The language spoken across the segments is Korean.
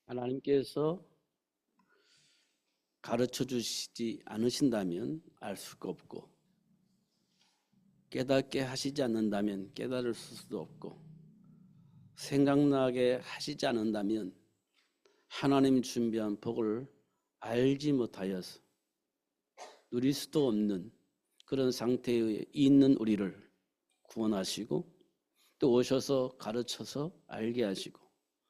하나님께서 가르쳐 주시지 않으신다면 알 수가 없고, 깨닫게 하시지 않는다면 깨달을 수도 없고, 생각나게 하시지 않는다면 하나님이 준비한 복을 알지 못하여서 누릴 수도 없는 그런 상태에 있는 우리를 구원하시고, 또 오셔서 가르쳐서 알게 하시고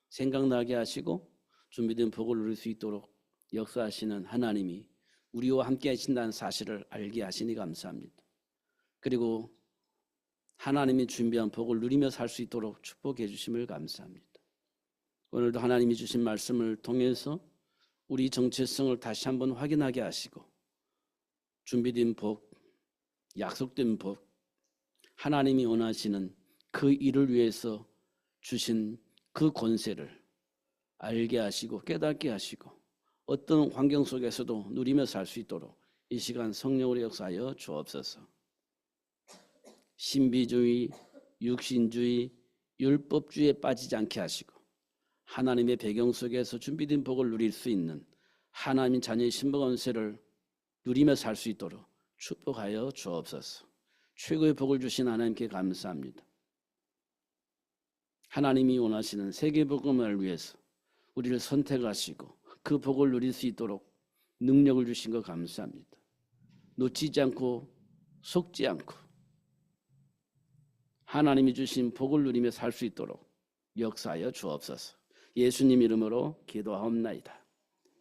생각나게 하시고 준비된 복을 누릴 수 있도록 역사하시는 하나님이 우리와 함께 하신다는 사실을 알게 하시니 감사합니다. 그리고 하나님이 준비한 복을 누리며 살 수 있도록 축복해 주심을 감사합니다. 오늘도 하나님이 주신 말씀을 통해서 우리 정체성을 다시 한번 확인하게 하시고, 준비된 복, 약속된 복, 하나님이 원하시는 그 일을 위해서 주신 그 권세를 알게 하시고 깨닫게 하시고 어떤 환경 속에서도 누리며 살 수 있도록 이 시간 성령으로 역사하여 주옵소서. 신비주의, 육신주의, 율법주의에 빠지지 않게 하시고 하나님의 배경 속에서 준비된 복을 누릴 수 있는 하나님 자녀의 신복 권세를 누리며 살 수 있도록 축복하여 주옵소서. 최고의 복을 주신 하나님께 감사합니다. 하나님이 원하시는 세계복음을 위해서 우리를 선택하시고 그 복을 누릴 수 있도록 능력을 주신 것 감사합니다. 놓치지 않고 속지 않고 하나님이 주신 복을 누리며 살 수 있도록 역사하여 주옵소서. 예수님 이름으로 기도하옵나이다.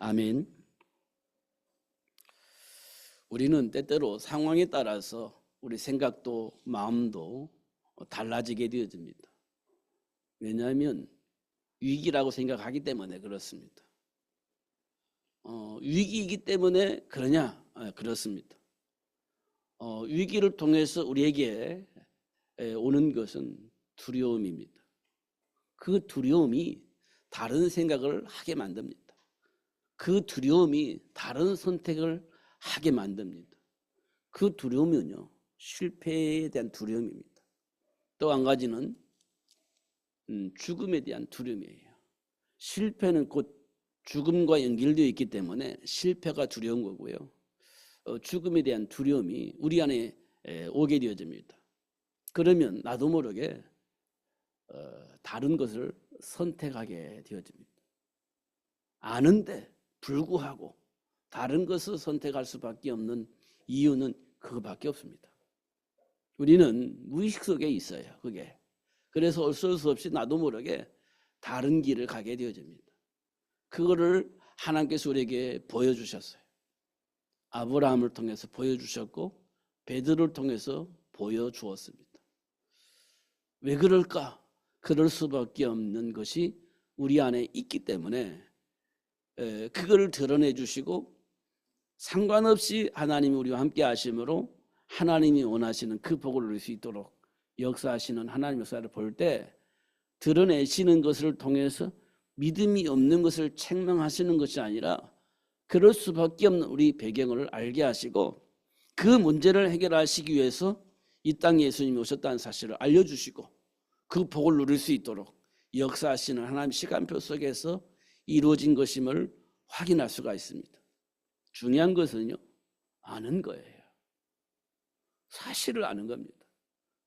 아멘. 우리는 때때로 상황에 따라서 우리 생각도 마음도 달라지게 되어집니다. 왜냐하면 위기라고 생각하기 때문에 그렇습니다. 위기이기 때문에 그러냐? 그렇습니다. 위기를 통해서 우리에게 오는 것은 두려움입니다. 그 두려움이 다른 생각을 하게 만듭니다. 그 두려움이 다른 선택을 하게 만듭니다. 그 두려움은요, 실패에 대한 두려움입니다. 또 한 가지는 죽음에 대한 두려움이에요. 실패는 곧 죽음과 연결되어 있기 때문에 실패가 두려운 거고요. 죽음에 대한 두려움이 우리 안에 오게 되어집니다. 그러면 나도 모르게 다른 것을 선택하게 되어집니다. 아는데 불구하고 다른 것을 선택할 수밖에 없는 이유는 그거밖에 없습니다. 우리는 무의식 속에 있어요. 그게. 그래서 어쩔 수 없이 나도 모르게 다른 길을 가게 되어집니다. 그거를 하나님께서 우리에게 보여주셨어요. 아브라함을 통해서 보여주셨고 베드로를 통해서 보여주었습니다. 왜 그럴까? 그럴 수밖에 없는 것이 우리 안에 있기 때문에 그걸 드러내 주시고 상관없이 하나님이 우리와 함께 하심으로 하나님이 원하시는 그 복을 누릴 수 있도록 역사하시는 하나님의 역사를 볼 때 드러내시는 것을 통해서 믿음이 없는 것을 책망하시는 것이 아니라 그럴 수밖에 없는 우리 배경을 알게 하시고 그 문제를 해결하시기 위해서 이 땅에 예수님이 오셨다는 사실을 알려주시고 그 복을 누릴 수 있도록 역사하시는 하나님 시간표 속에서 이루어진 것임을 확인할 수가 있습니다. 중요한 것은요, 아는 거예요. 사실을 아는 겁니다.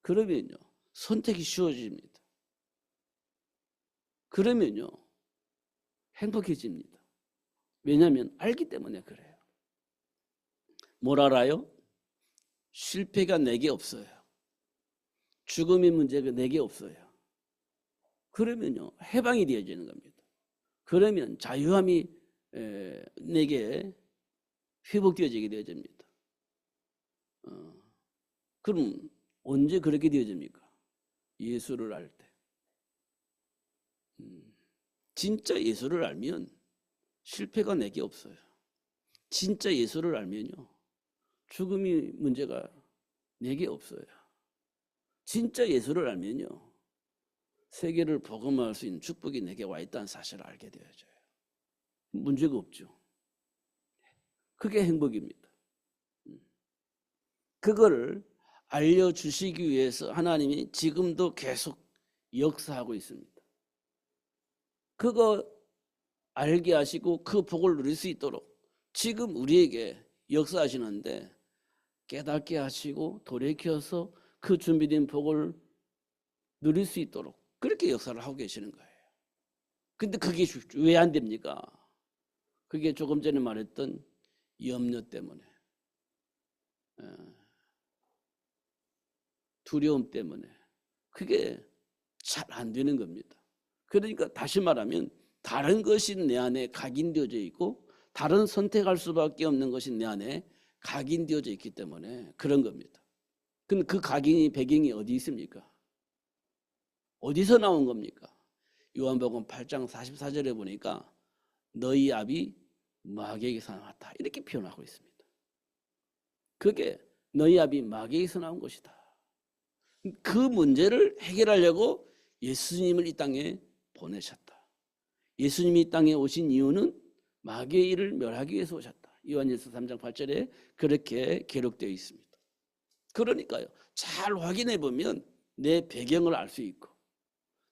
그러면요, 선택이 쉬워집니다. 그러면요, 행복해집니다. 왜냐하면 알기 때문에 그래요. 뭘 알아요? 실패가 내게 없어요. 죽음의 문제가 내게 없어요. 그러면요, 해방이 되어지는 겁니다. 그러면 자유함이 내게 회복되어지게 되어집니다. 그럼 언제 그렇게 되어집니까? 예수를 알 때. 진짜 예수를 알면 실패가 내게 없어요. 진짜 예수를 알면요, 죽음이 문제가 내게 없어요. 진짜 예수를 알면요, 세계를 복음화할 수 있는 축복이 내게 와 있다는 사실을 알게 되어져요. 문제가 없죠. 그게 행복입니다. 그거를 알려주시기 위해서 하나님이 지금도 계속 역사하고 있습니다. 그거 알게 하시고 그 복을 누릴 수 있도록 지금 우리에게 역사하시는데 깨닫게 하시고 돌이켜서 그 준비된 복을 누릴 수 있도록 그렇게 역사를 하고 계시는 거예요. 근데 그게 왜 안 됩니까? 그게 조금 전에 말했던 염려 때문에, 두려움 때문에 그게 잘 안 되는 겁니다. 그러니까 다시 말하면 다른 것이 내 안에 각인되어져 있고 다른 선택할 수밖에 없는 것이 내 안에 각인되어져 있기 때문에 그런 겁니다. 근데 그 각인이 배경이 어디 있습니까? 어디서 나온 겁니까? 요한복음 8장 44절에 보니까 너희 아비 마귀에게서 나왔다 이렇게 표현하고 있습니다. 그게 너희 아비 마귀에게서 나온 것이다. 그 문제를 해결하려고 예수님을 이 땅에 보내셨다. 예수님이 이 땅에 오신 이유는 마귀의 일을 멸하기 위해서 오셨다. 요한일서 3장 8절에 그렇게 기록되어 있습니다. 그러니까요, 잘 확인해 보면 내 배경을 알 수 있고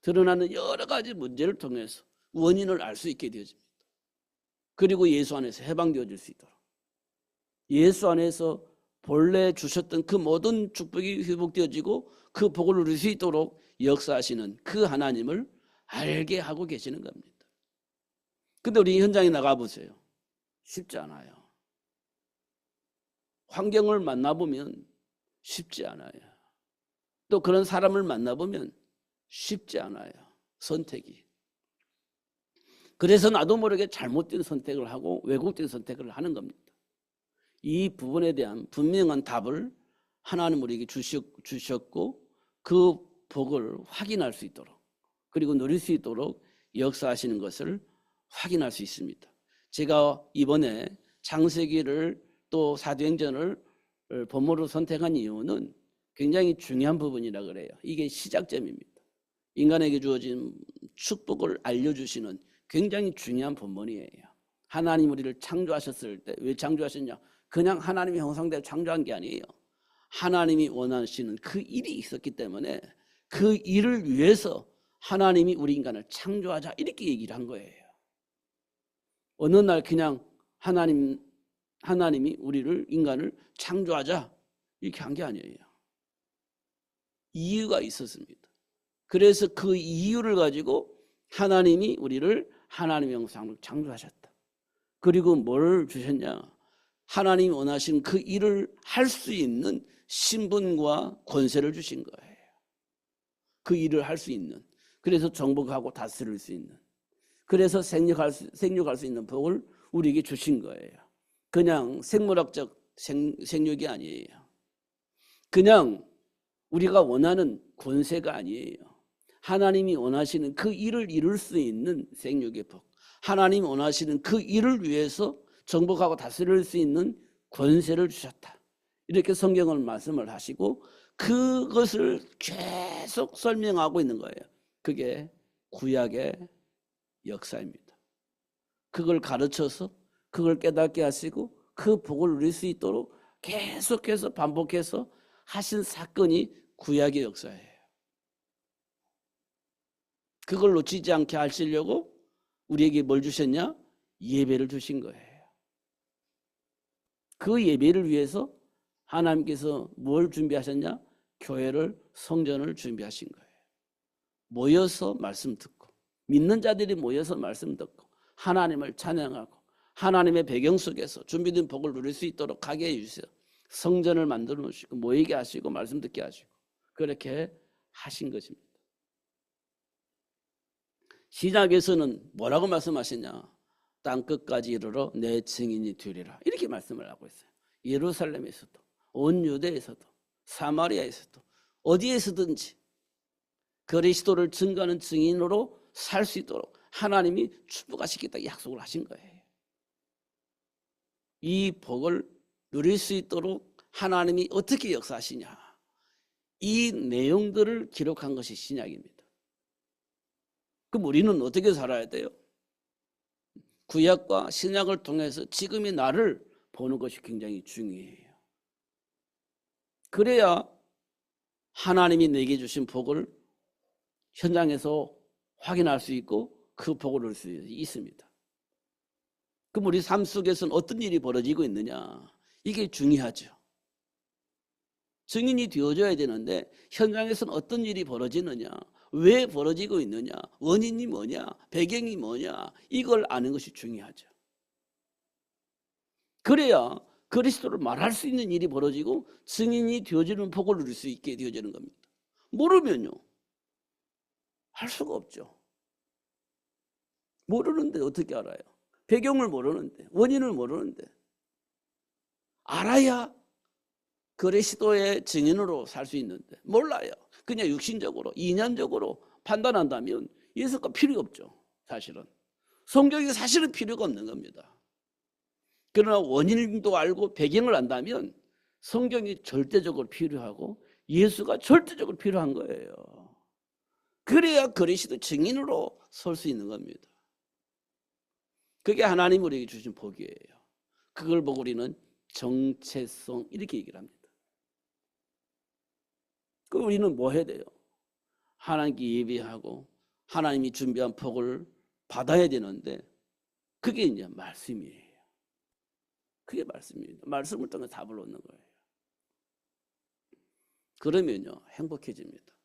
드러나는 여러 가지 문제를 통해서 원인을 알 수 있게 되어집니다. 그리고 예수 안에서 해방되어질 수 있도록 예수 안에서 본래 주셨던 그 모든 축복이 회복되어지고 그 복을 누릴 수 있도록 역사하시는 그 하나님을 알게 하고 계시는 겁니다. 근데 우리 현장에 나가보세요. 쉽지 않아요. 환경을 만나보면 쉽지 않아요. 또 그런 사람을 만나보면 쉽지 않아요. 선택이. 그래서 나도 모르게 잘못된 선택을 하고 왜곡된 선택을 하는 겁니다. 이 부분에 대한 분명한 답을 하나님 우리에게 주셨고 그 복을 확인할 수 있도록 그리고 누릴 수 있도록 역사하시는 것을 확인할 수 있습니다. 제가 이번에 창세기를 또 사도행전을 본모로 선택한 이유는 굉장히 중요한 부분이라 그래요. 이게 시작점입니다. 인간에게 주어진 축복을 알려주시는 굉장히 중요한 본문이에요. 하나님 우리를 창조하셨을 때 왜 창조하셨냐? 그냥 하나님의 형상대로 창조한 게 아니에요. 하나님이 원하시는 그 일이 있었기 때문에 그 일을 위해서 하나님이 우리 인간을 창조하자 이렇게 얘기를 한 거예요. 어느 날 그냥 하나님이 우리를 인간을 창조하자 이렇게 한 게 아니에요. 이유가 있었습니다. 그래서 그 이유를 가지고 하나님이 우리를 하나님의 형상으로 창조하셨다. 그리고 뭘 주셨냐? 하나님이 원하신 그 일을 할 수 있는 신분과 권세를 주신 거예요. 그 일을 할 수 있는. 그래서 정복하고 다스릴 수 있는. 그래서 생육할 수 있는 복을 우리에게 주신 거예요. 그냥 생물학적 생육이 아니에요. 그냥 우리가 원하는 권세가 아니에요. 하나님이 원하시는 그 일을 이룰 수 있는 생육의 복. 하나님이 원하시는 그 일을 위해서 정복하고 다스릴 수 있는 권세를 주셨다. 이렇게 성경을 말씀을 하시고 그것을 계속 설명하고 있는 거예요. 그게 구약의 역사입니다. 그걸 가르쳐서 그걸 깨닫게 하시고 그 복을 누릴 수 있도록 계속해서 반복해서 하신 사건이 구약의 역사예요. 그걸 놓치지 않게 하시려고 우리에게 뭘 주셨냐? 예배를 주신 거예요. 그 예배를 위해서 하나님께서 뭘 준비하셨냐? 교회를, 성전을 준비하신 거예요. 모여서 말씀 듣고 믿는 자들이 모여서 말씀 듣고 하나님을 찬양하고 하나님의 배경 속에서 준비된 복을 누릴 수 있도록 가게 해주세요. 성전을 만들어 놓으시고 모이게 하시고 말씀 듣게 하시고 그렇게 하신 것입니다. 시작에서는 뭐라고 말씀하시냐? 땅끝까지 이르러 내 증인이 되리라 이렇게 말씀을 하고 있어요. 예루살렘에서도 온 유대에서도 사마리아에서도 어디에서든지 그리스도를 증거하는 증인으로 살 수 있도록 하나님이 축복하시겠다 약속을 하신 거예요. 이 복을 누릴 수 있도록 하나님이 어떻게 역사하시냐? 이 내용들을 기록한 것이 신약입니다. 그럼 우리는 어떻게 살아야 돼요? 구약과 신약을 통해서 지금의 나를 보는 것이 굉장히 중요해요. 그래야 하나님이 내게 주신 복을 현장에서 확인할 수 있고 그 복을 누릴 수 있습니다. 그럼 우리 삶 속에서는 어떤 일이 벌어지고 있느냐? 이게 중요하죠. 증인이 되어줘야 되는데 현장에서는 어떤 일이 벌어지느냐? 왜 벌어지고 있느냐? 원인이 뭐냐? 배경이 뭐냐? 이걸 아는 것이 중요하죠. 그래야 그리스도를 말할 수 있는 일이 벌어지고 증인이 되어지는 복을 누릴 수 있게 되어지는 겁니다. 모르면요, 할 수가 없죠. 모르는데 어떻게 알아요? 배경을 모르는데, 원인을 모르는데. 알아야 그리스도의 증인으로 살 수 있는데 몰라요. 그냥 육신적으로, 이념적으로 판단한다면 예수가 필요 없죠. 사실은 성경이 사실은 필요가 없는 겁니다. 그러나 원인도 알고 배경을 안다면 성경이 절대적으로 필요하고 예수가 절대적으로 필요한 거예요. 그래야 그리스도 증인으로 설 수 있는 겁니다. 그게 하나님 우리에게 주신 복이에요. 그걸 보고 우리는 정체성 이렇게 얘기를 합니다. 그럼 우리는 뭐 해야 돼요? 하나님께 예배하고 하나님이 준비한 복을 받아야 되는데 그게 이제 말씀이에요. 그게 말씀입니다. 말씀을 통해 답을 얻는 거예요. 그러면요 행복해집니다.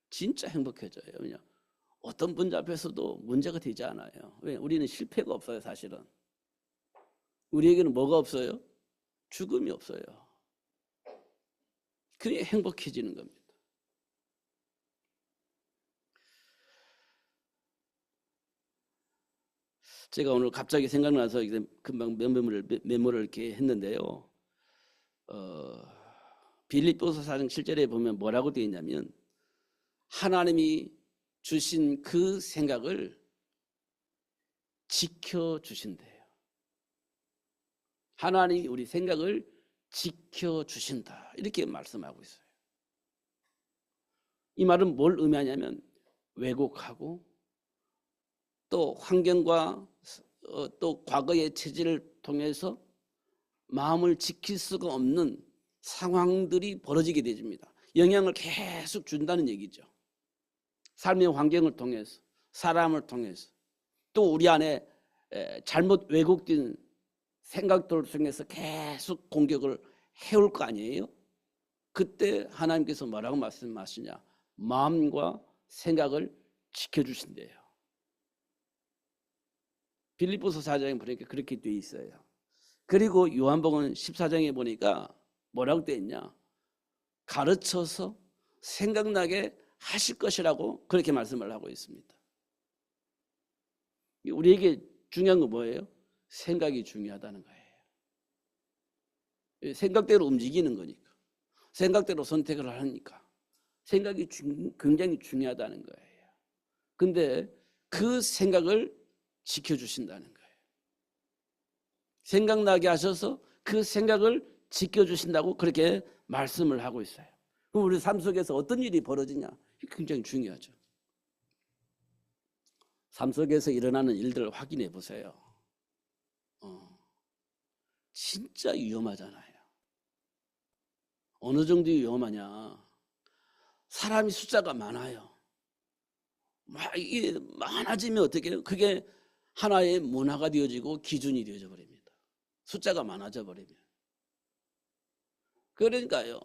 진짜 행복해져요. 왜냐? 어떤 분자 앞에서도 문제가 되지 않아요. 왜? 우리는 실패가 없어요. 사실은 우리에게는 뭐가 없어요? 죽음이 없어요. 그게 행복해지는 겁니다. 제가 오늘 갑자기 생각나서 금방 메모를 이렇게 했는데요. 빌립보서 4장 7절에 보면 뭐라고 되어 있냐면 하나님이 주신 그 생각을 지켜주신대요. 하나님이 우리 생각을 지켜주신다 이렇게 말씀하고 있어요. 이 말은 뭘 의미하냐면 왜곡하고 또 환경과 또 과거의 체질을 통해서 마음을 지킬 수가 없는 상황들이 벌어지게 되집니다. 영향을 계속 준다는 얘기죠. 삶의 환경을 통해서 사람을 통해서 또 우리 안에 잘못 왜곡된 생각들을 통해서 계속 공격을 해올 거 아니에요? 그때 하나님께서 뭐라고 말씀하시냐? 마음과 생각을 지켜주신대요. 빌립보서 4장에 보니까 그렇게 돼 있어요. 그리고 요한복음 14장에 보니까 뭐라고 돼 있냐? 가르쳐서 생각나게 하실 것이라고 그렇게 말씀을 하고 있습니다. 우리에게 중요한 건 뭐예요? 생각이 중요하다는 거예요. 생각대로 움직이는 거니까. 생각대로 선택을 하니까. 생각이 굉장히 중요하다는 거예요. 근데 그 생각을 지켜주신다는 거예요. 생각나게 하셔서 그 생각을 지켜주신다고 그렇게 말씀을 하고 있어요. 그럼 우리 삶 속에서 어떤 일이 벌어지냐? 굉장히 중요하죠. 삶 속에서 일어나는 일들을 확인해 보세요. 진짜 위험하잖아요. 어느 정도 위험하냐? 사람이 숫자가 많아요. 이게 많아지면 어떻게 해요? 그게 하나의 문화가 되어지고 기준이 되어져 버립니다. 숫자가 많아져 버리면. 그러니까요.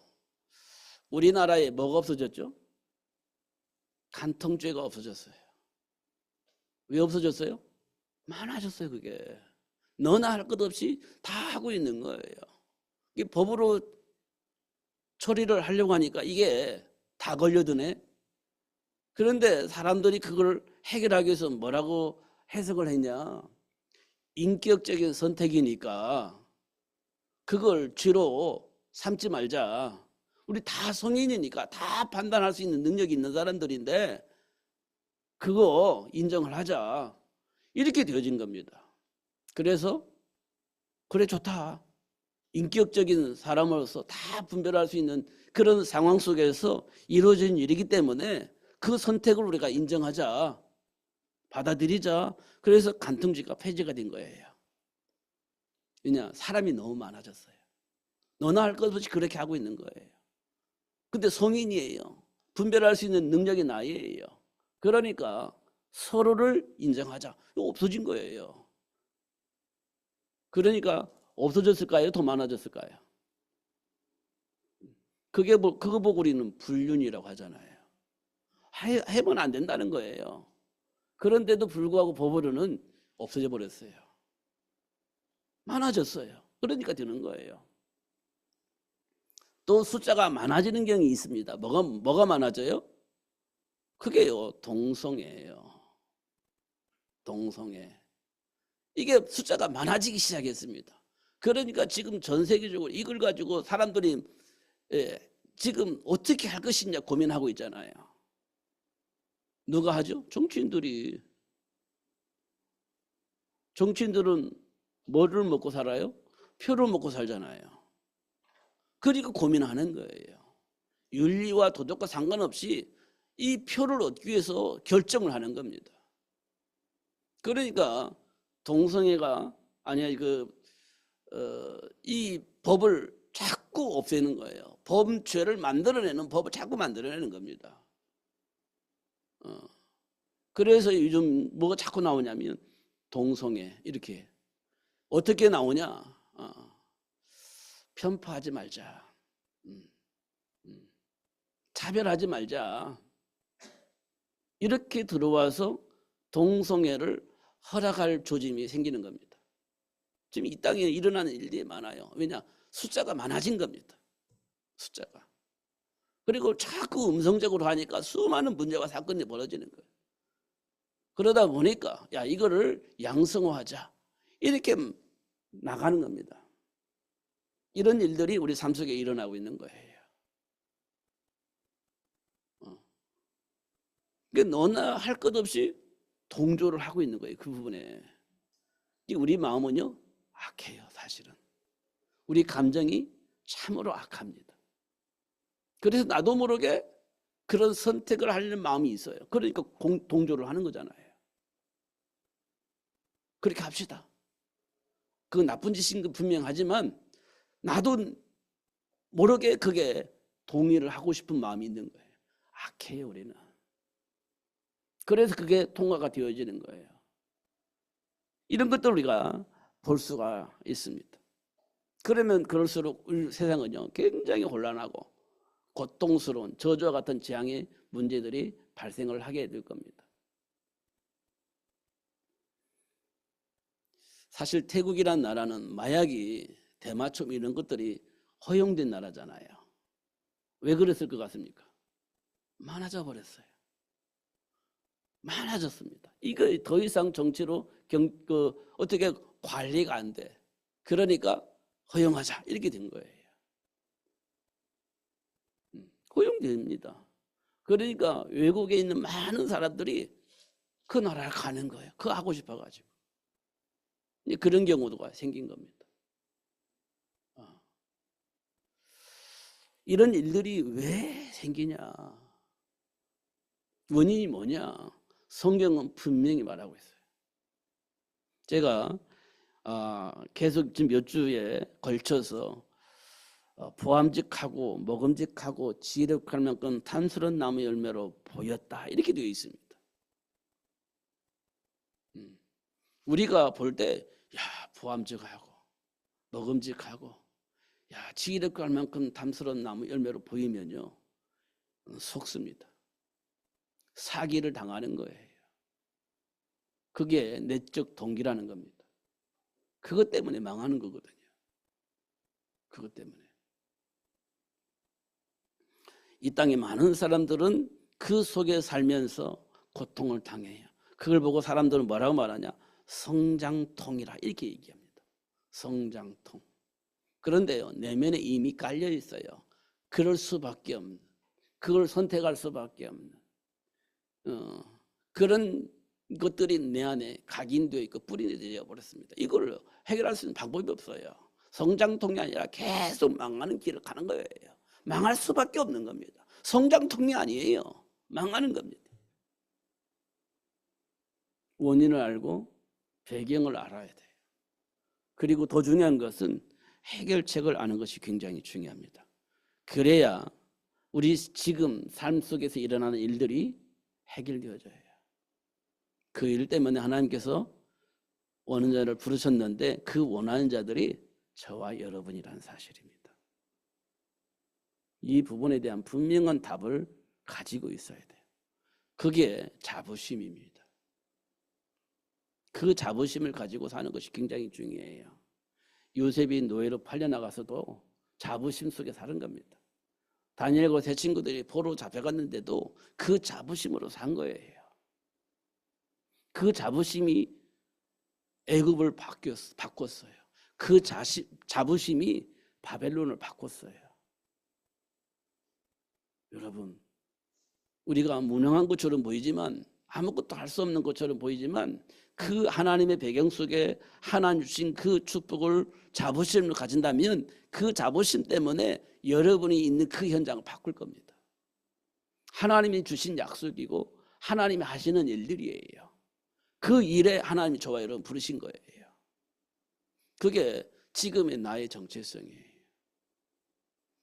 우리나라에 뭐가 없어졌죠? 간통죄가 없어졌어요. 왜 없어졌어요? 많아졌어요. 그게. 너나 할 것 없이 다 하고 있는 거예요. 이게 법으로 처리를 하려고 하니까 이게 다 걸려드네. 그런데 사람들이 그걸 해결하기 위해서 뭐라고 해석을 했냐? 인격적인 선택이니까 그걸 죄로 삼지 말자. 우리 다 성인이니까 다 판단할 수 있는 능력이 있는 사람들인데 그거 인정을 하자. 이렇게 되어진 겁니다. 그래서 그래 좋다. 인격적인 사람으로서 다 분별할 수 있는 그런 상황 속에서 이루어진 일이기 때문에 그 선택을 우리가 인정하자. 받아들이자. 그래서 간통죄가 폐지가 된 거예요. 왜냐? 사람이 너무 많아졌어요. 너나 할 것 없이 그렇게 하고 있는 거예요. 근데 성인이에요. 분별할 수 있는 능력이 나이에요. 그러니까 서로를 인정하자. 이거 없어진 거예요. 그러니까 없어졌을까요? 더 많아졌을까요? 그거 보고 우리는 불륜이라고 하잖아요. 해면 안 된다는 거예요. 그런데도 불구하고 법으로는 없어져 버렸어요. 많아졌어요. 그러니까 되는 거예요. 또 숫자가 많아지는 경향이 있습니다. 뭐가 많아져요? 그게요, 동성애예요. 동성애. 이게 숫자가 많아지기 시작했습니다. 그러니까 지금 전 세계적으로 이걸 가지고 사람들이 지금 어떻게 할 것이냐 고민하고 있잖아요. 누가 하죠? 정치인들이. 정치인들은 뭐를 먹고 살아요? 표를 먹고 살잖아요. 그러니까 고민하는 거예요. 윤리와 도덕과 상관없이 이 표를 얻기 위해서 결정을 하는 겁니다. 그러니까 동성애가 이 법을 자꾸 없애는 거예요. 범죄를 만들어내는 법을 자꾸 만들어내는 겁니다. 그래서 요즘 뭐가 자꾸 나오냐면 동성애 이렇게 어떻게 나오냐? 편파하지 말자. 차별하지 말자. 이렇게 들어와서 동성애를 허락할 조짐이 생기는 겁니다. 지금 이 땅에 일어나는 일들이 많아요. 왜냐? 숫자가 많아진 겁니다. 숫자가. 그리고 자꾸 음성적으로 하니까 수많은 문제와 사건이 벌어지는 거예요. 그러다 보니까 야 이거를 양성화하자. 이렇게 나가는 겁니다. 이런 일들이 우리 삶 속에 일어나고 있는 거예요. 그러니까 너나 할 것 없이 동조를 하고 있는 거예요. 그 부분에. 우리 마음은요 악해요. 사실은. 우리 감정이 참으로 악합니다. 그래서 나도 모르게 그런 선택을 하려는 마음이 있어요. 그러니까 동조를 하는 거잖아요. 그렇게 합시다. 그건 나쁜 짓인 건 분명하지만 나도 모르게 그게 동의를 하고 싶은 마음이 있는 거예요. 악해요 우리는. 그래서 그게 통과가 되어지는 거예요. 이런 것들 우리가 볼 수가 있습니다. 그러면 그럴수록 우리 세상은요 굉장히 혼란하고 고통스러운 저주와 같은 재앙의 문제들이 발생을 하게 될 겁니다. 사실 태국이란 나라는 마약이 대마초 이런 것들이 허용된 나라잖아요. 왜 그랬을 것 같습니까? 많아져 버렸어요. 많아졌습니다. 이거 더 이상 정치로 어떻게 관리가 안 돼. 그러니까 허용하자 이렇게 된 거예요. 허용됩니다. 그러니까 외국에 있는 많은 사람들이 그 나라를 가는 거예요. 그거 하고 싶어가지고. 그런 경우도 생긴 겁니다. 이런 일들이 왜 생기냐? 원인이 뭐냐? 성경은 분명히 말하고 있어요. 제가 계속 지금 몇 주에 걸쳐서 보암직하고 먹음직하고 지혜롭할 만큼 탐스러운 나무 열매로 보였다 이렇게 되어 있습니다. 우리가 볼 때 보암직하고 먹음직하고 지혜롭할 만큼 탐스러운 나무 열매로 보이면요 속습니다. 사기를 당하는 거예요. 그게 내적 동기라는 겁니다. 그것 때문에 망하는 거거든요. 그것 때문에. 이 땅에 많은 사람들은 그 속에 살면서 고통을 당해요. 그걸 보고 사람들은 뭐라고 말하냐? 성장통이라 이렇게 얘기합니다. 성장통. 그런데요, 내면에 이미 깔려 있어요. 그럴 수밖에 없는, 그걸 선택할 수밖에 없는 그런 것들이 내 안에 각인되어 있고 뿌리내려 버렸습니다. 이걸 해결할 수 있는 방법이 없어요. 성장통이 아니라 계속 망하는 길을 가는 거예요. 망할 수밖에 없는 겁니다. 성장통이 아니에요. 망하는 겁니다. 원인을 알고 배경을 알아야 돼요. 그리고 더 중요한 것은 해결책을 아는 것이 굉장히 중요합니다. 그래야 우리 지금 삶 속에서 일어나는 일들이 해결되어져요. 그 일 때문에 하나님께서 원하는 자를 부르셨는데 그 원하는 자들이 저와 여러분이라는 사실입니다. 이 부분에 대한 분명한 답을 가지고 있어야 돼요. 그게 자부심입니다. 그 자부심을 가지고 사는 것이 굉장히 중요해요. 요셉이 노예로 팔려나가서도 자부심 속에 사는 겁니다. 다니엘과 세 친구들이 포로 잡혀갔는데도 그 자부심으로 산 거예요. 그 자부심이 애굽을 바꿨어요. 그 자부심이 바벨론을 바꿨어요. 여러분, 우리가 무능한 것처럼 보이지만 아무것도 할 수 없는 것처럼 보이지만 그 하나님의 배경 속에 하나님 주신 그 축복을 자부심을 가진다면 그 자부심 때문에 여러분이 있는 그 현장을 바꿀 겁니다. 하나님이 주신 약속이고 하나님이 하시는 일들이에요. 그 일에 하나님이 저와 여러분 부르신 거예요. 그게 지금의 나의 정체성이에요.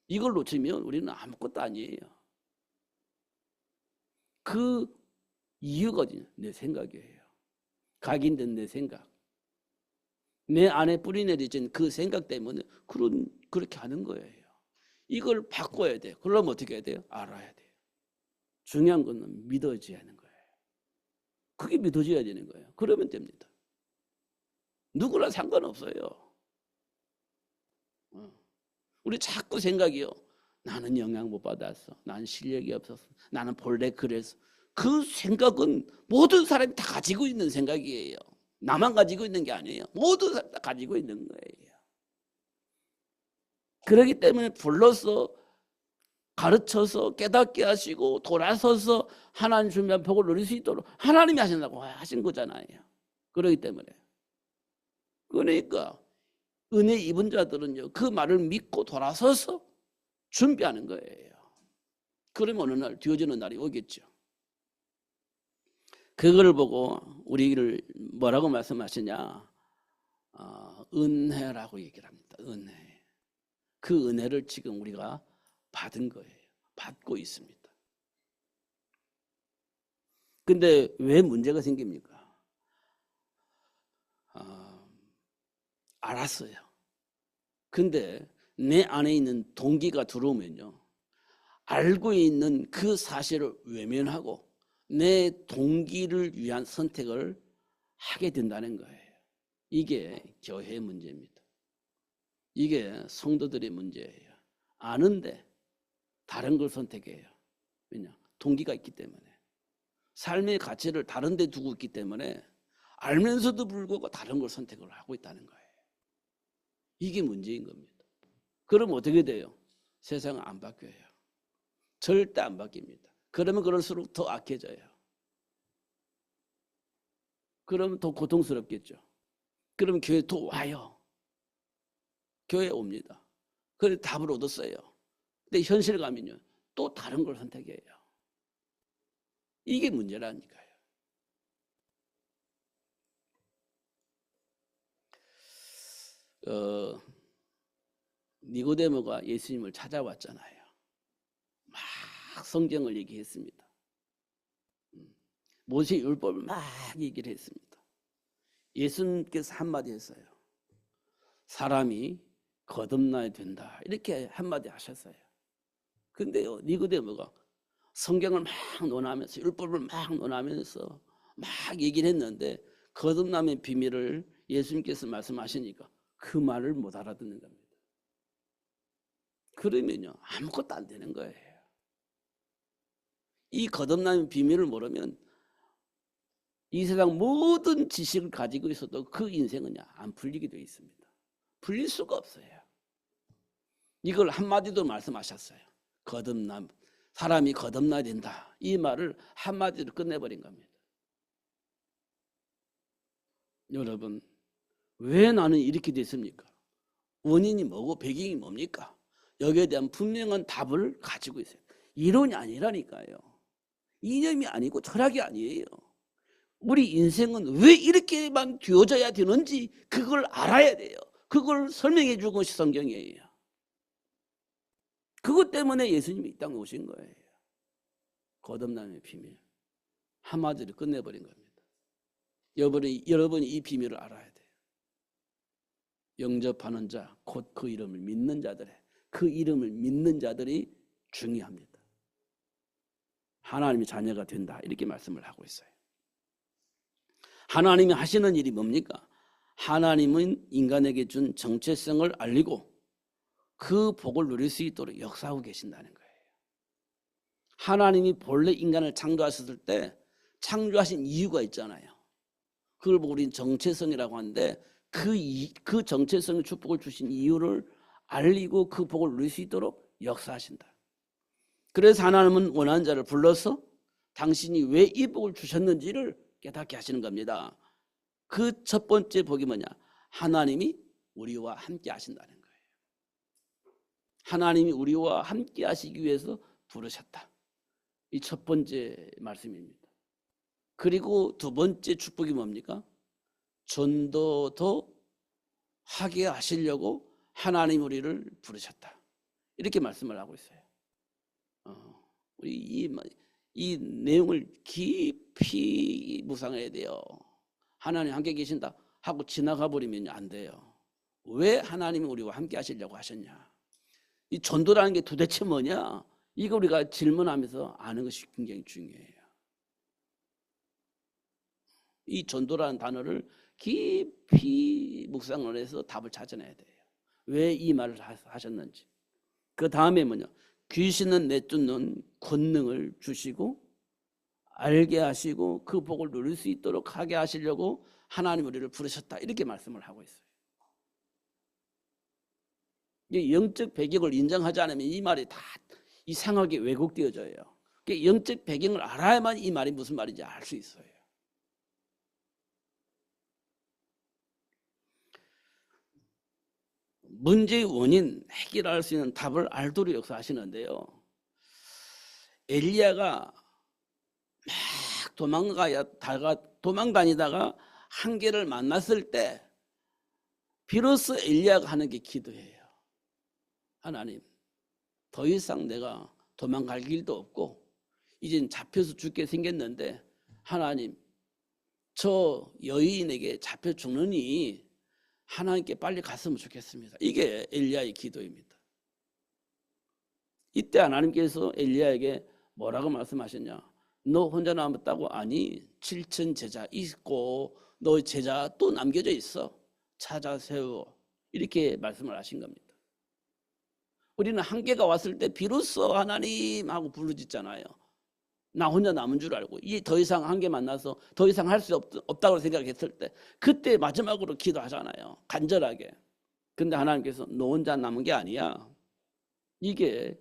이걸 놓치면 우리는 아무것도 아니에요. 그 이유가 내 생각이에요. 각인된 내 생각. 내 안에 뿌리내리진 그 생각 때문에 그렇게 하는 거예요. 이걸 바꿔야 돼요. 그러면 어떻게 해야 돼요? 알아야 돼요. 중요한 건 믿어져야 하는 거예요. 그게 믿어져야 되는 거예요. 그러면 됩니다. 누구나 상관없어요. 우리 자꾸 생각이요. 나는 영향 못 받았어. 나는 실력이 없었어. 나는 본래 그랬어. 그 생각은 모든 사람이 다 가지고 있는 생각이에요. 나만 가지고 있는 게 아니에요. 모든 사람이 다 가지고 있는 거예요. 그렇기 때문에 불러서 가르쳐서 깨닫게 하시고 돌아서서 하나님 주면 복을 누릴 수 있도록 하나님이 하신다고 하신 거잖아요. 그렇기 때문에. 그러니까 은혜 입은 자들은요, 그 말을 믿고 돌아서서 준비하는 거예요. 그러면 어느 날 뒤어지는 날이 오겠죠. 그걸 보고 우리를 뭐라고 말씀하시냐? 은혜라고 얘기를 합니다. 은혜. 그 은혜를 지금 우리가 받은 거예요. 받고 있습니다. 근데 왜 문제가 생깁니까? 알았어요. 근데 내 안에 있는 동기가 들어오면요, 알고 있는 그 사실을 외면하고 내 동기를 위한 선택을 하게 된다는 거예요. 이게 교회의 문제입니다. 이게 성도들의 문제예요. 아는데 다른 걸 선택해요. 왜냐? 동기가 있기 때문에. 삶의 가치를 다른 데 두고 있기 때문에 알면서도 불구하고 다른 걸 선택을 하고 있다는 거예요. 이게 문제인 겁니다. 그럼 어떻게 돼요? 세상은 안 바뀌어요. 절대 안 바뀝니다. 그러면 그럴수록 더 악해져요. 그러면 더 고통스럽겠죠. 그러면 교회 또 와요. 교회에 옵니다. 그래서 답을 얻었어요. 근데 현실감은요, 또 다른 걸 선택해요. 이게 문제라니까요. 니고데모가 예수님을 찾아왔잖아요. 막 성경을 얘기했습니다. 모세 율법을 막 얘기를 했습니다. 예수님께서 한마디 했어요. 사람이 거듭나야 된다. 이렇게 한마디 하셨어요. 근데요, 니고데모가 성경을 막 논하면서 율법을 막 논하면서 막 얘기를 했는데 거듭남의 비밀을 예수님께서 말씀하시니까 그 말을 못 알아듣는 겁니다. 그러면요, 아무것도 안 되는 거예요. 이 거듭남의 비밀을 모르면 이 세상 모든 지식을 가지고 있어도 그 인생은 안 풀리게 되어 있습니다. 풀릴 수가 없어요. 이걸 한마디도 말씀하셨어요. 거듭남, 사람이 거듭나야 된다. 이 말을 한마디로 끝내버린 겁니다. 여러분, 왜 나는 이렇게 됐습니까? 원인이 뭐고 배경이 뭡니까? 여기에 대한 분명한 답을 가지고 있어요. 이론이 아니라니까요. 이념이 아니고 철학이 아니에요. 우리 인생은 왜 이렇게만 되어져야 되는지 그걸 알아야 돼요. 그걸 설명해 준 것이 성경이에요. 그것 때문에 예수님이 이 땅에 오신 거예요. 거듭남의 비밀. 한마디로 끝내버린 겁니다. 여러분이 이 비밀을 알아야 돼요. 영접하는 자, 곧 그 이름을 믿는 자들의, 그 이름을 믿는 자들이 중요합니다. 하나님의 자녀가 된다, 이렇게 말씀을 하고 있어요. 하나님이 하시는 일이 뭡니까? 하나님은 인간에게 준 정체성을 알리고 그 복을 누릴 수 있도록 역사하고 계신다는 거예요. 하나님이 본래 인간을 창조하셨을 때 창조하신 이유가 있잖아요. 그걸 보고 우리는 정체성이라고 하는데 그 정체성의 축복을 주신 이유를 알리고 그 복을 누릴 수 있도록 역사하신다. 그래서 하나님은 원하는 자를 불러서 당신이 왜 이 복을 주셨는지를 깨닫게 하시는 겁니다. 그 첫 번째 복이 뭐냐? 하나님이 우리와 함께 하신다는 거예요. 하나님이 우리와 함께 하시기 위해서 부르셨다. 이 첫 번째 말씀입니다. 그리고 두 번째 축복이 뭡니까? 전도도 하게 하시려고 하나님 우리를 부르셨다. 이렇게 말씀을 하고 있어요. 우리 이 내용을 깊이 묵상해야 돼요. 하나님 함께 계신다 하고 지나가 버리면 안 돼요. 왜 하나님이 우리와 함께 하시려고 하셨냐? 이 전도라는 게 도대체 뭐냐? 이거 우리가 질문하면서 아는 것이 굉장히 중요해요. 이 전도라는 단어를 깊이 묵상을 해서 답을 찾아내야 돼요. 왜 이 말을 하셨는지. 그 다음에 뭐냐? 귀신은 내쫓는 권능을 주시고 알게 하시고 그 복을 누릴 수 있도록 하게 하시려고 하나님 우리를 부르셨다. 이렇게 말씀을 하고 있어요. 이 영적 배경을 인정하지 않으면 이 말이 다 이상하게 왜곡되어져요. 영적 배경을 알아야만 이 말이 무슨 말인지 알 수 있어요. 문제의 원인, 해결할 수 있는 답을 알도록 역사하시는데요. 엘리야가 막 도망다니다가 한계를 만났을 때 비로소 엘리야가 하는 게 기도예요. 하나님, 더 이상 내가 도망갈 길도 없고 이젠 잡혀서 죽게 생겼는데 하나님, 저 여인에게 잡혀 죽느니 하나님께 빨리 갔으면 좋겠습니다. 이게 엘리야의 기도입니다. 이때 하나님께서 엘리야에게 뭐라고 말씀하셨냐? 너 혼자 남았다고? 아니, 7천 제자 있고 너 제자 또 남겨져 있어. 찾아 세워. 이렇게 말씀을 하신 겁니다. 우리는 한계가 왔을 때 비로소 하나님 하고 부르짖잖아요. 나 혼자 남은 줄 알고 이 더 이상 한계 만나서 더 이상 할 수 없다고 생각했을 때 그때 마지막으로 기도하잖아요. 간절하게. 근데 하나님께서 너 혼자 남은 게 아니야. 이게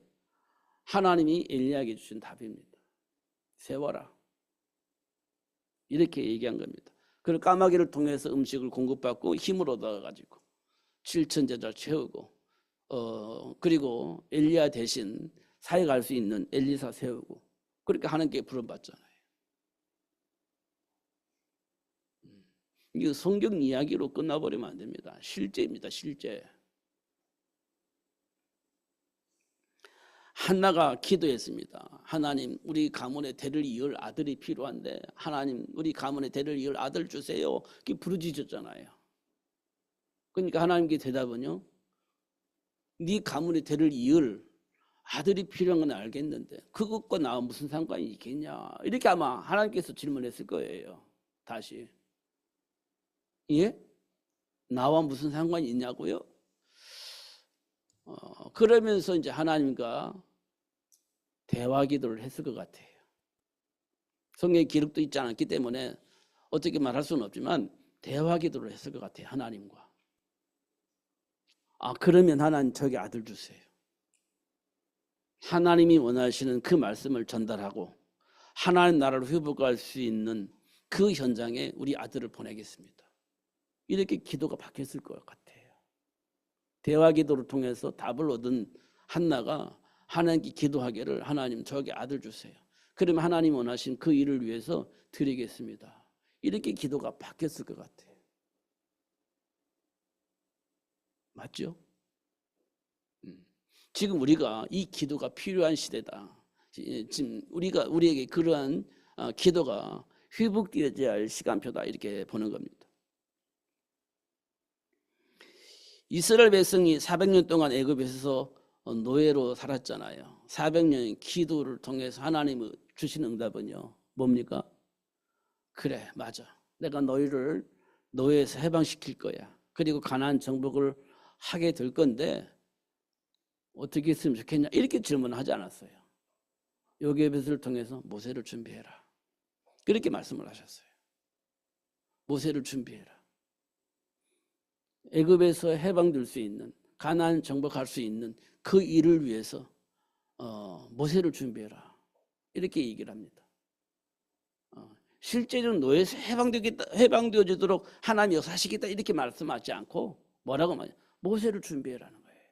하나님이 엘리야에게 주신 답입니다. 세워라. 이렇게 얘기한 겁니다. 그리고 까마귀를 통해서 음식을 공급받고 힘을 얻어가지고 7천 제자를 채우고 그리고 엘리야 대신 사역할 수 있는 엘리사 세우고 그렇게 하나님께 부름받잖아요. 이거 성경 이야기로 끝나버리면 안 됩니다. 실제입니다. 실제. 한나가 기도했습니다. 하나님, 우리 가문의 대를 이을 아들이 필요한데 하나님, 우리 가문의 대를 이을 아들 주세요. 이렇게 부르짖었잖아요. 그러니까 하나님께 대답은요, 네 가문의 대를 이을 아들이 필요한 건 알겠는데 그것과 나와 무슨 상관이 있겠냐, 이렇게 아마 하나님께서 질문했을 거예요. 다시. 예? 나와 무슨 상관이 있냐고요? 그러면서 이제 하나님과 대화 기도를 했을 것 같아요. 성경에 기록도 있지 않았기 때문에 어떻게 말할 수는 없지만 대화 기도를 했을 것 같아요. 하나님과. 그러면 하나님 저기 아들 주세요. 하나님이 원하시는 그 말씀을 전달하고 하나님 나라를 회복할 수 있는 그 현장에 우리 아들을 보내겠습니다. 이렇게 기도가 바뀌었을 것 같아요. 대화 기도를 통해서 답을 얻은 한나가 하나님께 기도하기를 하나님 저기 아들 주세요. 그러면 하나님 원하신 그 일을 위해서 드리겠습니다. 이렇게 기도가 바뀌었을 것 같아요. 맞죠? 지금 우리가 이 기도가 필요한 시대다. 지금 우리에게 그러한 기도가 회복되어야 할 시간표다. 이렇게 보는 겁니다. 이스라엘 백성이 400년 동안 애굽에서 노예로 살았잖아요. 400년 기도를 통해서 하나님이 주신 응답은요. 뭡니까? 그래, 맞아. 내가 너희를 노예에서 해방시킬 거야. 그리고 가나안 정복을 하게 될 건데 어떻게 했으면 좋겠냐? 이렇게 질문하지 않았어요. 요괴벳을 통해서 모세를 준비해라. 그렇게 말씀을 하셨어요. 모세를 준비해라. 애굽에서 해방될 수 있는, 가나안 정복할 수 있는 그 일을 위해서 모세를 준비해라. 이렇게 얘기를 합니다. 실제로는 노예에서 해방되어지도록 하나님이 역사하시겠다 이렇게 말씀하지 않고 뭐라고 말해요? 모세를 준비해라는 거예요.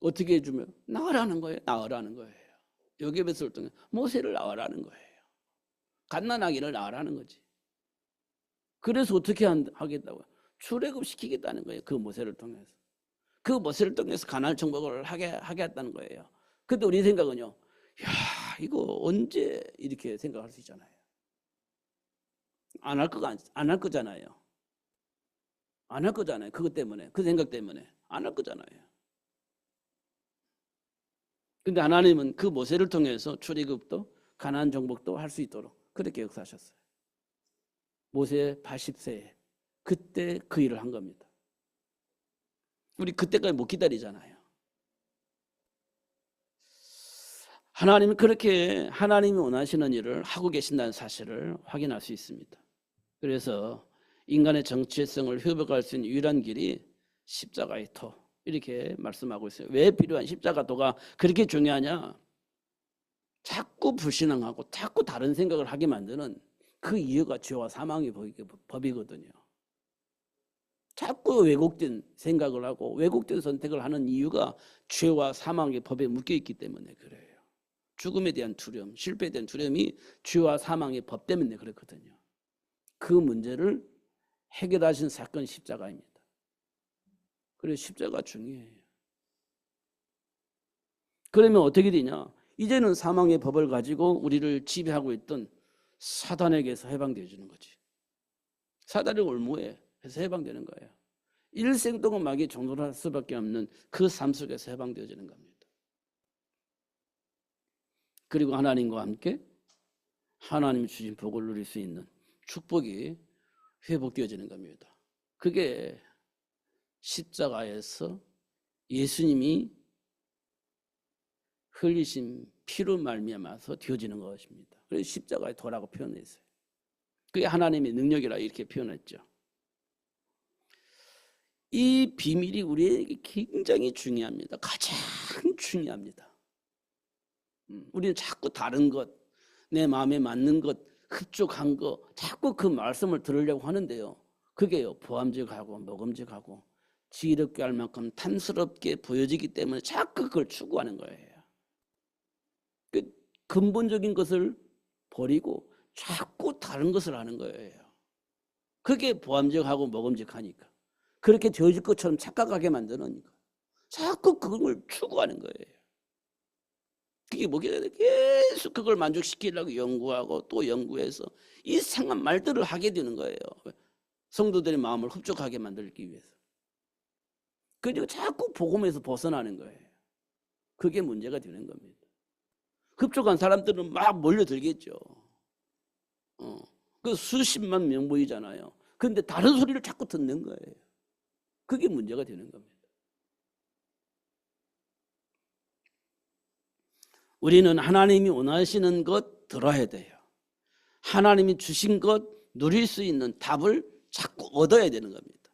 어떻게 해주면? 나으라는 거예요. 나으라는 거예요. 요괴벳을 통해 모세를 나으라는 거예요. 갓난아기를 나으라는 거지. 그래서 어떻게 하겠다고요? 출애굽시키겠다는 거예요. 그 모세를 통해서. 그 모세를 통해서 가나안 정복을 하게 했다는 거예요. 근데 우리 생각은요. 야, 이거 언제 이렇게 생각할 수 있잖아요. 안 할 거잖아요. 안 할 거잖아요. 그것 때문에. 그 생각 때문에. 안 할 거잖아요. 근데 하나님은 그 모세를 통해서 출애굽도 가나안 정복도 할 수 있도록 그렇게 역사하셨어요. 모세 80세에 그때 그 일을 한 겁니다. 우리 그때까지 못 기다리잖아요. 하나님은 그렇게 하나님이 원하시는 일을 하고 계신다는 사실을 확인할 수 있습니다. 그래서 인간의 정체성을 회복할 수 있는 유일한 길이 십자가의 도 이렇게 말씀하고 있어요. 왜 필요한 십자가 도가 그렇게 중요하냐? 자꾸 불신앙하고 자꾸 다른 생각을 하게 만드는 그 이유가 죄와 사망의 법이거든요. 자꾸 왜곡된 생각을 하고 왜곡된 선택을 하는 이유가 죄와 사망의 법에 묶여있기 때문에 그래요. 죽음에 대한 두려움, 실패에 대한 두려움이 죄와 사망의 법 때문에 그렇거든요. 그 문제를 해결하신 사건이 십자가입니다. 그래서 십자가 중요해요. 그러면 어떻게 되냐? 이제는 사망의 법을 가지고 우리를 지배하고 있던 사단에게서 해방되어지는 거지. 사단의 올무에 해서 해방되는 거예요. 일생 동안 마귀에 종노할 수밖에 없는 그 삶 속에서 해방되어지는 겁니다. 그리고 하나님과 함께 하나님이 주신 복을 누릴 수 있는 축복이 회복되어지는 겁니다. 그게 십자가에서 예수님이 흘리신 피로 말미암아서 되어지는 것입니다. 그래서 십자가의 도라고 표현했어요. 그게 하나님의 능력이라 이렇게 표현했죠. 이 비밀이 우리에게 굉장히 중요합니다. 가장 중요합니다. 우리는 자꾸 다른 것, 내 마음에 맞는 것, 흡족한 거 자꾸 그 말씀을 들으려고 하는데요. 그게요 보암직하고 먹음직하고 지혜롭게 할 만큼 탐스럽게 보여지기 때문에 자꾸 그걸 추구하는 거예요. 그 근본적인 것을 버리고 자꾸 다른 것을 하는 거예요. 그게 보암직하고 먹음직하니까. 그렇게 되어질 것처럼 착각하게 만드니까 자꾸 그걸 추구하는 거예요. 그게 뭐겠어요? 계속 그걸 만족시키려고 연구하고 또 연구해서 이상한 말들을 하게 되는 거예요. 성도들의 마음을 흡족하게 만들기 위해서. 그리고 자꾸 복음에서 벗어나는 거예요. 그게 문제가 되는 겁니다. 흡족한 사람들은 막 몰려들겠죠. 그 수십만 명 모이잖아요. 그런데 다른 소리를 자꾸 듣는 거예요. 그게 문제가 되는 겁니다. 우리는 하나님이 원하시는 것 들어야 돼요. 하나님이 주신 것 누릴 수 있는 답을 자꾸 얻어야 되는 겁니다.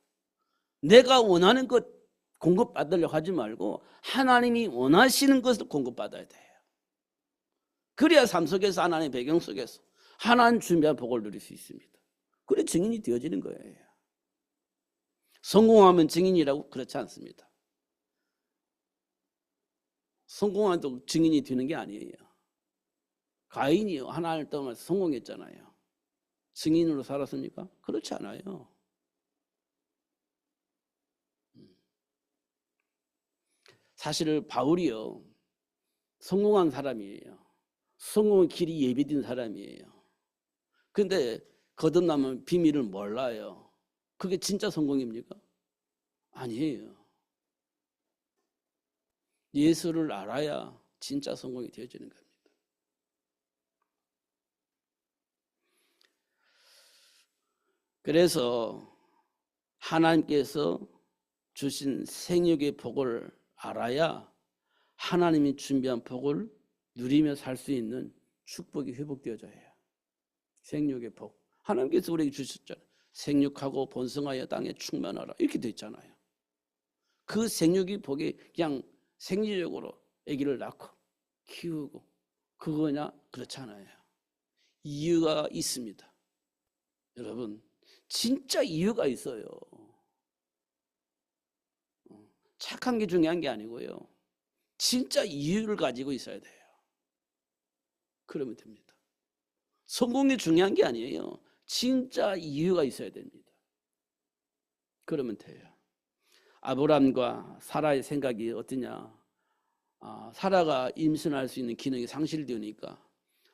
내가 원하는 것 공급받으려고 하지 말고 하나님이 원하시는 것을 공급받아야 돼요. 그래야 삶 속에서 하나님의 배경 속에서 하나님 준비한 복을 누릴 수 있습니다. 그래 증인이 되어지는 거예요. 성공하면 증인이라고? 그렇지 않습니다. 성공한다고 증인이 되는 게 아니에요. 가인이요 하나님을 떠나서 성공했잖아요. 증인으로 살았습니까? 그렇지 않아요. 사실 바울이요 성공한 사람이에요. 성공의 길이 예비된 사람이에요. 그런데 거듭나면 비밀을 몰라요. 그게 진짜 성공입니까? 아니에요. 예수를 알아야 진짜 성공이 되어지는 겁니다. 그래서 하나님께서 주신 생육의 복을 알아야 하나님이 준비한 복을 누리며 살 수 있는 축복이 회복되어져야 해요. 생육의 복. 하나님께서 우리에게 주셨잖아요. 생육하고 번성하여 땅에 충만하라. 이렇게 돼 있잖아요. 그 생육의 복이 그냥 생리적으로 아기를 낳고 키우고 그거냐? 그렇잖아요. 이유가 있습니다. 여러분, 진짜 이유가 있어요. 착한 게 중요한 게 아니고요. 진짜 이유를 가지고 있어야 돼요. 그러면 됩니다. 성공이 중요한 게 아니에요. 진짜 이유가 있어야 됩니다. 그러면 돼요. 아브람과 사라의 생각이 어떠냐? 사라가 임신할 수 있는 기능이 상실되니까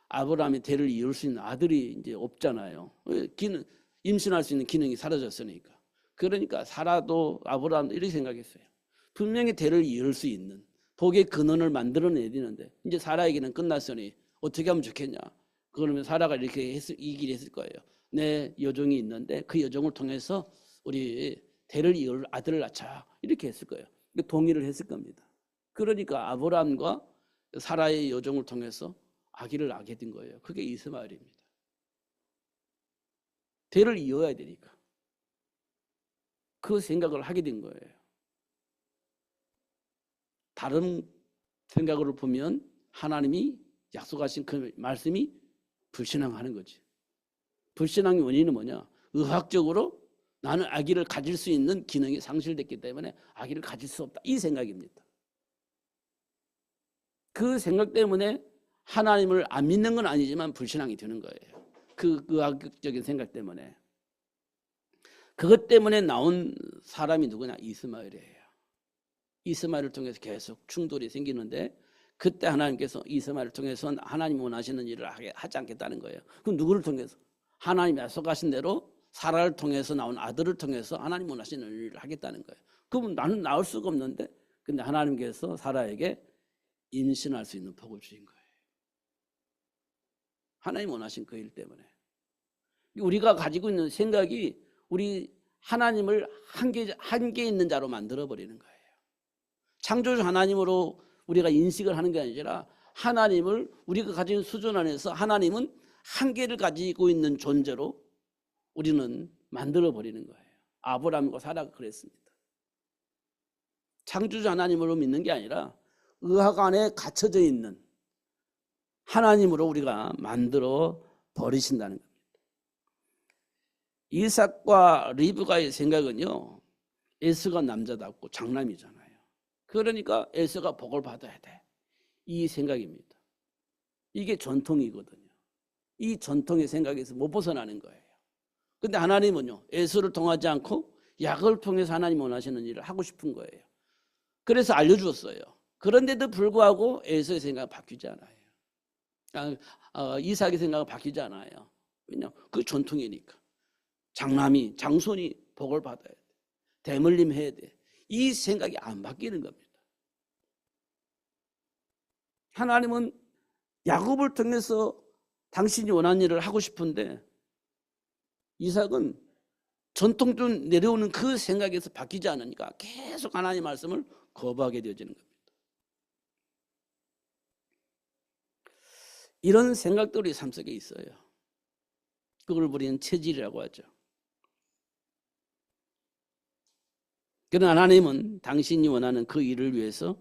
아브람이 대를 이을 수 있는 아들이 이제 없잖아요. 임신할 수 있는 기능이 사라졌으니까. 그러니까 사라도 아브람도 이렇게 생각했어요. 분명히 대를 이을 수 있는 복의 근원을 만들어내야 되는데 이제 사라에게는 끝났으니 어떻게 하면 좋겠냐? 그러면 사라가 이렇게 이 길이 했을 거예요. 내 여종이 있는데 그 여종을 통해서 우리 대를 이을 아들을 낳자 이렇게 했을 거예요. 동의를 했을 겁니다. 그러니까 아브람과 사라의 여종을 통해서 아기를 낳게 된 거예요. 그게 이스마엘입니다. 대를 이어야 되니까 그 생각을 하게 된 거예요. 다른 생각으로 보면 하나님이 약속하신 그 말씀이 불신앙하는 거지. 불신앙의 원인은 뭐냐? 의학적으로 나는 아기를 가질 수 있는 기능이 상실됐기 때문에 아기를 가질 수 없다. 이 생각입니다. 그 생각 때문에 하나님을 안 믿는 건 아니지만 불신앙이 되는 거예요. 그 의학적인 생각 때문에. 그것 때문에 나온 사람이 누구냐? 이스마엘이에요. 이스마엘을 통해서 계속 충돌이 생기는데 그때 하나님께서 이스마엘을 통해서 하나님 원하시는 일을 하지 않겠다는 거예요. 그럼 누구를 통해서? 하나님이 약속하신 대로 사라를 통해서 나온 아들을 통해서 하나님 원하시는 일을 하겠다는 거예요. 그럼 나는 낳을 수가 없는데 근데 하나님께서 사라에게 임신할 수 있는 복을 주신 거예요. 하나님 원하신 그 일 때문에. 우리가 가지고 있는 생각이 우리 하나님을 한계 있는 자로 만들어버리는 거예요. 창조주 하나님으로 우리가 인식을 하는 게 아니라 하나님을 우리가 가진 수준 안에서 하나님은 한계를 가지고 있는 존재로 우리는 만들어버리는 거예요. 아브람과 사라가 그랬습니다. 창조주 하나님으로 믿는 게 아니라 의학 안에 갇혀져 있는 하나님으로 우리가 만들어 버리신다는 겁니다. 이삭과 리브가의 생각은요. 에서가 남자답고 장남이잖아요. 그러니까 에서가 복을 받아야 돼. 이 생각입니다. 이게 전통이거든요. 이 전통의 생각에서 못 벗어나는 거예요. 근데 하나님은요. 에서를 통하지 않고 야곱을 통해서 하나님 원하시는 일을 하고 싶은 거예요. 그래서 알려주었어요. 그런데도 불구하고 에서의 생각은 바뀌지 않아요. 이삭의 생각은 바뀌지 않아요. 왜냐하면 그 전통이니까. 장남이 장손이 복을 받아야 돼. 대물림 해야 돼. 이 생각이 안 바뀌는 겁니다. 하나님은 야곱을 통해서 당신이 원하는 일을 하고 싶은데 이삭은 전통적으로 내려오는 그 생각에서 바뀌지 않으니까 계속 하나님의 말씀을 거부하게 되어지는 겁니다. 이런 생각들이 삶 속에 있어요. 그걸 우리는 체질이라고 하죠. 그러나 하나님은 당신이 원하는 그 일을 위해서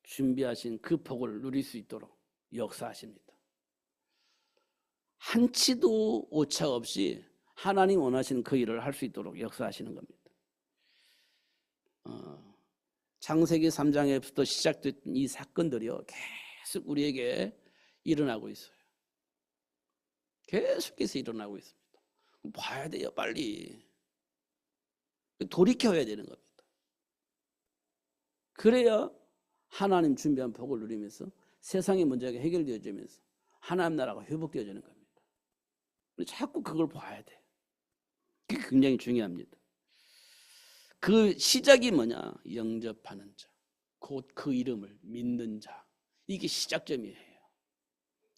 준비하신 그 복을 누릴 수 있도록 역사하십니다. 한치도 오차 없이 하나님 원하시는 그 일을 할 수 있도록 역사하시는 겁니다. 창세기 3장에부터 시작됐던 이 사건들이요 계속 우리에게 일어나고 있어요. 계속해서 일어나고 있습니다. 봐야 돼요, 빨리. 돌이켜야 되는 겁니다. 그래야 하나님 준비한 복을 누리면서 세상의 문제가 해결되어지면서 하나님 나라가 회복되어지는 겁니다. 자꾸 그걸 봐야 돼. 그게 굉장히 중요합니다. 그 시작이 뭐냐? 영접하는 자, 곧 그 이름을 믿는 자. 이게 시작점이에요.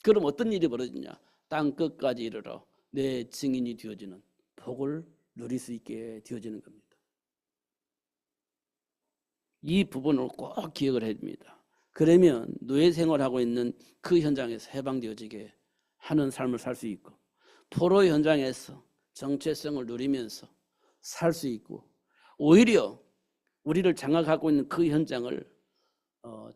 그럼 어떤 일이 벌어지냐? 땅 끝까지 이르러 내 증인이 되어지는 복을 누릴 수 있게 되어지는 겁니다. 이 부분을 꼭 기억을 해야 됩니다. 그러면 노예 생활하고 있는 그 현장에서 해방되어지게 하는 삶을 살 수 있고, 포로 현장에서 정체성을 누리면서 살 수 있고, 오히려 우리를 장악하고 있는 그 현장을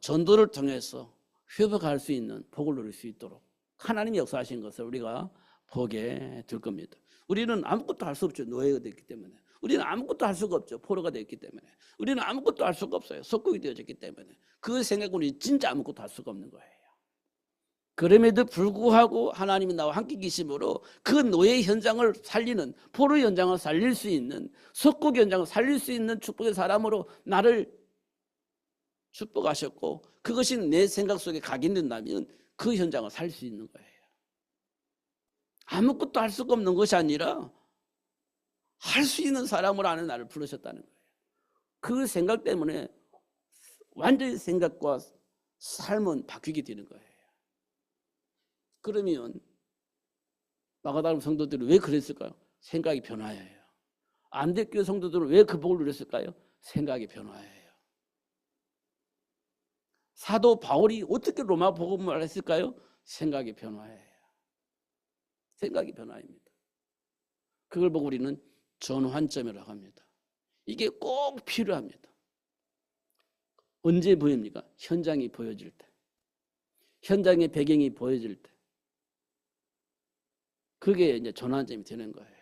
전도를 통해서 회복할 수 있는 복을 누릴 수 있도록 하나님이 역사하신 것을 우리가 보게 될 겁니다. 우리는 아무것도 할 수 없죠. 노예가 됐기 때문에. 우리는 아무것도 할 수가 없죠. 포로가 됐기 때문에. 우리는 아무것도 할 수가 없어요. 속국이 되어졌기 때문에. 그 생각으로 우리 진짜 아무것도 할 수가 없는 거예요. 그럼에도 불구하고 하나님이 나와 함께 계심으로 그 노예 현장을 살리는, 포로 현장을 살릴 수 있는, 속국 현장을 살릴 수 있는 축복의 사람으로 나를 축복하셨고, 그것이 내 생각 속에 각인된다면 그 현장을 살 수 있는 거예요. 아무것도 할 수가 없는 것이 아니라 할 수 있는 사람으로 하는 나를 부르셨다는 거예요. 그 생각 때문에 완전히 생각과 삶은 바뀌게 되는 거예요. 그러면 마가다움 성도들이 왜 그랬을까요? 생각이 변화예요. 안대교회 성도들은 왜 그 복을 누렸을까요? 생각이 변화예요. 사도 바울이 어떻게 로마 복음을 했을까요? 생각이 변화예요. 생각이 변화입니다. 그걸 보고 우리는 전환점이라고 합니다. 이게 꼭 필요합니다. 언제 보입니까? 현장이 보여질 때. 현장의 배경이 보여질 때. 그게 이제 전환점이 되는 거예요.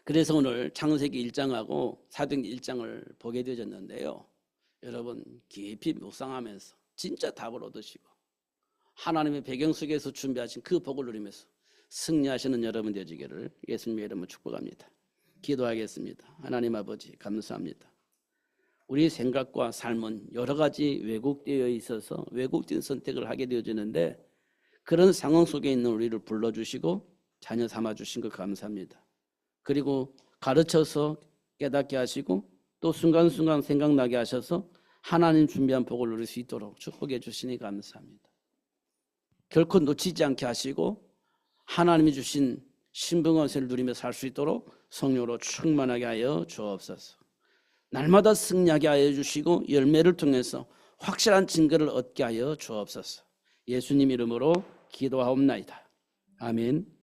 그래서 오늘 창세기 1장하고 사도행전 1장을 보게 되어졌는데요. 여러분 깊이 묵상하면서 진짜 답을 얻으시고 하나님의 배경 속에서 준비하신 그 복을 누리면서 승리하시는 여러분 되시기를 예수님의 이름으로 축복합니다. 기도하겠습니다. 하나님 아버지 감사합니다. 우리 생각과 삶은 여러 가지 왜곡되어 있어서 왜곡된 선택을 하게 되어지는데 그런 상황 속에 있는 우리를 불러주시고 자녀 삼아주신 것 감사합니다. 그리고 가르쳐서 깨닫게 하시고 또 순간순간 생각나게 하셔서 하나님 준비한 복을 누릴 수 있도록 축복해 주시니 감사합니다. 결코 놓치지 않게 하시고 하나님이 주신 신분권세를 누리며 살 수 있도록 성령으로 충만하게 하여 주옵소서. 날마다 승리하게 하여 주시고 열매를 통해서 확실한 증거를 얻게 하여 주옵소서. 예수님 이름으로 기도하옵나이다. 아멘.